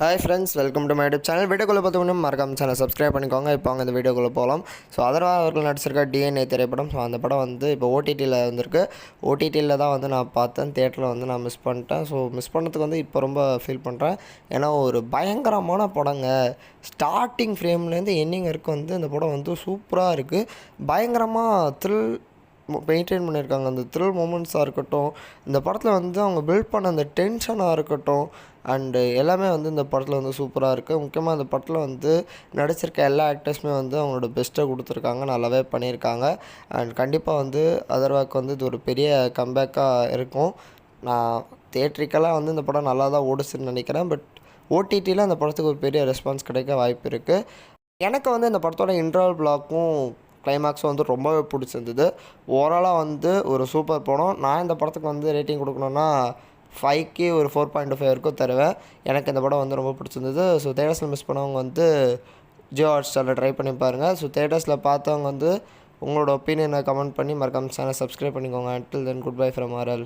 Hi friends, welcome to my YouTube channel. வீடியோக்குள்ளே பார்த்தோம்னா மறக்காம சேனல் சப்ஸ்கிரைப் பண்ணிக்கோங்க. இப்போ அவங்க இந்த வீடியோக்குள்ளே போகலாம். ஸோ அதர்வா அவர்கள் நடிச்சிருக்க டிஎன்ஏ திரைப்படம். ஸோ அந்த படம் வந்து இப்போ ஓடிடியில் வந்திருக்கு. ஓடிடியில் தான் வந்து நான் பார்த்தேன். தியேட்டரில் வந்து நான் மிஸ் பண்ணிட்டேன். ஸோ மிஸ் பண்ணதுக்கு வந்து இப்போ ரொம்ப ஃபீல் பண்ணுறேன். ஏன்னா ஒரு பயங்கரமான படங்க. ஸ்டார்டிங் ஃப்ரேம்லேருந்து எண்டிங் வரைக்கும் வந்து இந்த படம் வந்து சூப்பராக இருக்குது. பயங்கரமாக மெயின்டைன் பண்ணியிருக்காங்க. அந்த த்ரில் மூமெண்ட்ஸாக இருக்கட்டும், இந்த படத்தில் வந்து அவங்க பில்ட் பண்ண அந்த டென்ஷனாக இருக்கட்டும், அண்டு எல்லாமே வந்து இந்த படத்தில் வந்து சூப்பராக இருக்குது. முக்கியமாக இந்த படத்தில் வந்து நடிச்சிருக்க எல்லா ஆக்டர்ஸுமே வந்து அவங்களோட பெஸ்ட்டை கொடுத்துருக்காங்க, நல்லாவே பண்ணியிருக்காங்க. அண்ட் கண்டிப்பாக வந்து அதர்வாக்கு வந்து இது ஒரு பெரிய கம்பேக்காக இருக்கும். நான் தியேட்ரிக்கலாக வந்து இந்த படம் நல்லா தான் ஓடுச்சுன்னு நினைக்கிறேன். பட் ஓடிடியில் அந்த படத்துக்கு ஒரு பெரிய ரெஸ்பான்ஸ் கிடைக்க வாய்ப்பு இருக்குது. எனக்கு வந்து இந்த படத்தோட இன்டர்வல் பிளாக்கும் கிளைமேக்ஸும் வந்து ரொம்பவே பிடிச்சிருந்தது. ஓவராலாக வந்து ஒரு சூப்பர் படம். நான் இந்த படத்துக்கு வந்து ரேட்டிங் கொடுக்கணுன்னா 5க்கு ஒரு 4.5 வரைக்கும் தருவேன். எனக்கு இந்த படம் வந்து ரொம்ப பிடிச்சிருந்தது. ஸோ தேட்டர்ஸில் மிஸ் பண்ணவங்க வந்து ஜியோ ஹாட்ஸ்டாரில் ட்ரை பண்ணி பாருங்கள். ஸோ தேட்டர்ஸில் பார்த்தவங்க வந்து உங்களோட ஒப்பீனியனை கமெண்ட் பண்ணி மறக்காம சேனல் சப்ஸ்கிரைப் பண்ணிக்கோங்க. until then, goodbye from RL.